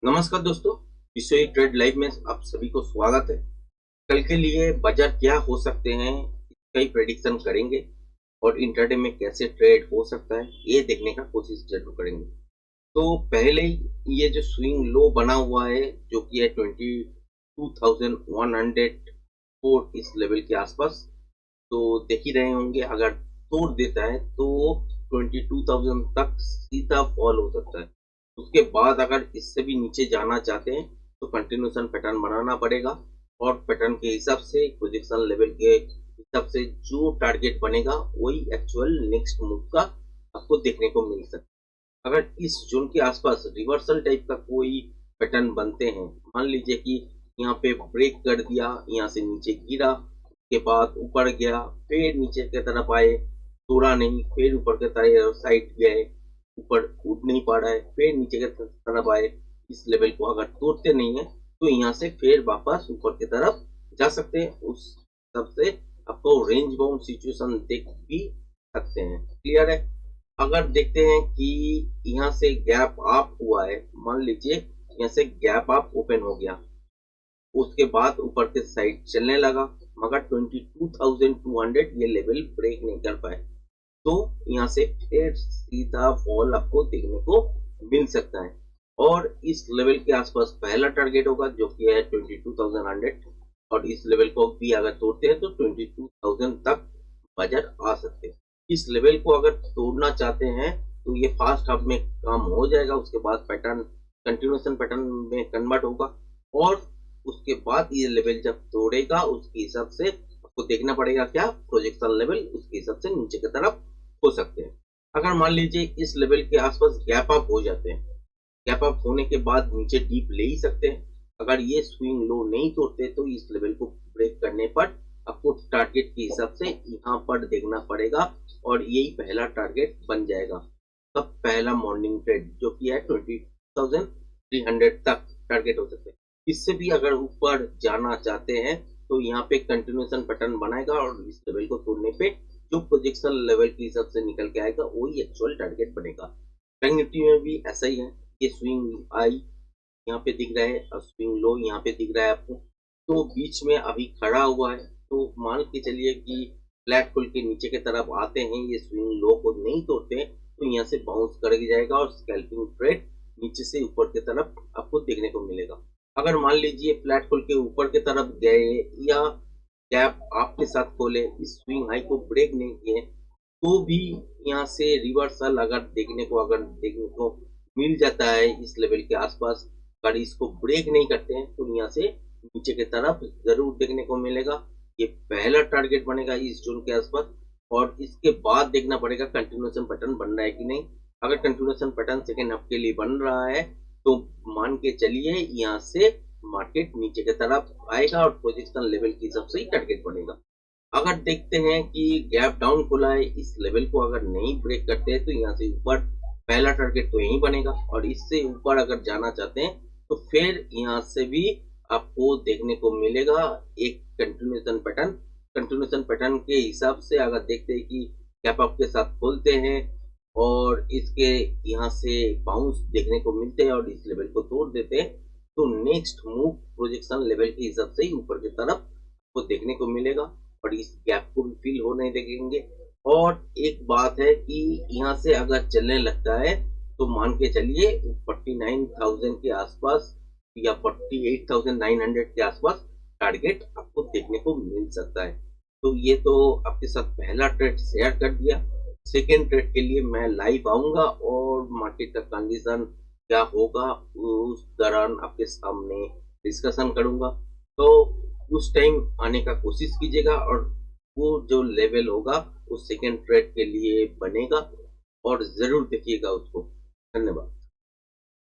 नमस्कार दोस्तों, विश्व ट्रेड लाइव में आप सभी को स्वागत है। कल के लिए बाजार क्या हो सकते हैं, इसका ही प्रेडिक्शन करेंगे और इंट्राडे में कैसे ट्रेड हो सकता है ये देखने का कोशिश जरूर करेंगे। तो पहले ही ये जो स्विंग लो बना हुआ है जो कि है 22,104 इस लेवल के आसपास, तो देख ही रहे होंगे अगर तोड़ देता है तो 22,000 तक सीधा फॉल हो सकता है। उसके बाद अगर इससे भी नीचे जाना चाहते हैं तो कंटिन्यूएशन पैटर्न बनाना पड़ेगा और पैटर्न के हिसाब से प्रोजेक्शन लेवल के हिसाब से जो टारगेट बनेगा वही एक्चुअल नेक्स्ट मूव का आपको देखने को मिल सकता है। अगर इस जोन के आसपास रिवर्सल टाइप का कोई पैटर्न बनते हैं, मान लीजिए कि यहाँ पे ब्रेक कर दिया, यहाँ से नीचे गिरा, के बाद ऊपर गया, फिर नीचे की तरफ आए, तोड़ा नहीं, फिर ऊपर के साइड गए, ऊपर उठ नहीं पा रहा है, फिर नीचे की तरफ आए, इस लेवल को अगर तोड़ते नहीं है तो यहाँ से फिर वापस ऊपर की तरफ जा सकते हैं। उस सबसे आपको रेंज बाउंड सिचुएशन देख भी सकते हैं। क्लियर है? अगर देखते हैं कि यहाँ से गैप अप हुआ है, मान लीजिए यहाँ से गैप अप ओपन हो गया, उसके बाद ऊपर के साइड चलने लगा, मगर 22,200 ये लेवल ब्रेक नहीं कर पाए, तो यहाँ से फिर सीधा फॉल आपको देखने को मिल सकता है। और इस लेवल के आसपास पहला टारगेट होगा जो कि है 22,100, और इस लेवल को भी अगर तोड़ते हैं तो 22,000 तक बाजार आ सकते हैं। इस लेवल को अगर तोड़ना चाहते हैं तो ये फास्ट हाफ में काम हो जाएगा, उसके बाद पैटर्न कंटिन्यूएशन पैटर्न में कन्वर्ट होगा और उसके बाद ये लेवल जब तोड़ेगा उसके हिसाब से आपको देखना पड़ेगा क्या प्रोजेक्शन लेवल, उसके हिसाब से नीचे की तरफ हो सकते हैं। अगर मान लीजिए इस लेवल के आसपास गैप अप हो जाते हैं, गैप अप होने के बाद नीचे डीप ले ही सकते हैं। अगर ये स्विंग लो नहीं तोड़ते तो इस लेवल को ब्रेक करने पर आपको टारगेट के हिसाब से यहाँ पर देखना पड़ेगा और यही पहला टारगेट बन जाएगा। तब पहला मॉर्निंग ट्रेड जो कि है 20,300 तक टारगेट हो सकते हैं। इससे भी अगर ऊपर जाना चाहते हैं तो यहाँ पे कंटिन्यूएशन पैटर्न बनाएगा और इस लेवल को तोड़ने पे जो प्रोजेक्शन लेवल के हिसाब से निकल के आएगा वही एक्चुअल टारगेट बनेगा। बैंक निफ्टी में भी ऐसा ही है। ये स्विंग हाई यहाँ पे दिख रहा है और स्विंग लो यहाँ पे दिख रहा है आपको, तो बीच में अभी खड़ा हुआ है। तो मान के चलिए कि फ्लैट खुल के नीचे की तरफ आते हैं, ये स्विंग लो को नहीं तोड़ते हैं तो यहाँ से बाउंस कर जाएगा और स्कैल्पिंग ट्रेड नीचे से ऊपर की तरफ आपको देखने को मिलेगा। अगर मान लीजिए फ्लैट खोल के ऊपर की तरफ गए या गैप आपके साथ खोले, इस स्विंग हाई को ब्रेक नहीं किए, तो भी यहाँ से रिवर्सल अगर देखने को मिल जाता है इस लेवल के आसपास, अगर इसको ब्रेक नहीं करते हैं तो यहाँ से नीचे की तरफ जरूर देखने को मिलेगा। ये पहला टारगेट बनेगा इस जोन के आसपास और इसके बाद देखना पड़ेगा कंटिन्यूएशन पैटर्न बन रहा है कि नहीं। अगर कंटिन्यूएशन पैटर्न सेकेंड हाफ के लिए बन रहा है तो मान के चलिए यहाँ से मार्केट नीचे की तरफ आएगा और प्रोजेक्शन लेवल के हिसाब से ही टारगेट बनेगा। अगर देखते हैं कि गैप डाउन खुला है, इस लेवल को अगर नहीं ब्रेक करते हैं तो यहाँ से ऊपर पहला टारगेट तो यही बनेगा और इससे ऊपर अगर जाना चाहते हैं तो फिर यहाँ से भी आपको देखने को मिलेगा एक कंटिन्यूएशन पैटर्न। कंटिन्यूएशन पैटर्न के हिसाब से अगर देखते हैं कि गैप अप के साथ खोलते हैं और इसके यहाँ से बाउंस देखने को मिलते हैं और इस लेवल को तोड़ देते हैं तो नेक्स्ट मूव प्रोजेक्शन लेवल के हिसाब से ही ऊपर की तरफ आपको देखने को मिलेगा और इस गैप को भी फिल होने देखेंगे। और एक बात है कि यहाँ से अगर चलने लगता है तो मान के चलिए 49,000 के आसपास या 48,900 के आसपास टारगेट आपको देखने को मिल सकता है। तो ये तो आपके साथ पहला ट्रेड शेयर कर दिया। सेकेंड ट्रेड के लिए मैं लाइव आऊंगा और मार्केट का कंडीशन क्या होगा उस दौरान आपके सामने डिस्कशन करूंगा। तो उस टाइम आने का कोशिश कीजिएगा और वो जो लेवल होगा वो सेकेंड ट्रेड के लिए बनेगा और जरूर देखिएगा उसको। धन्यवाद।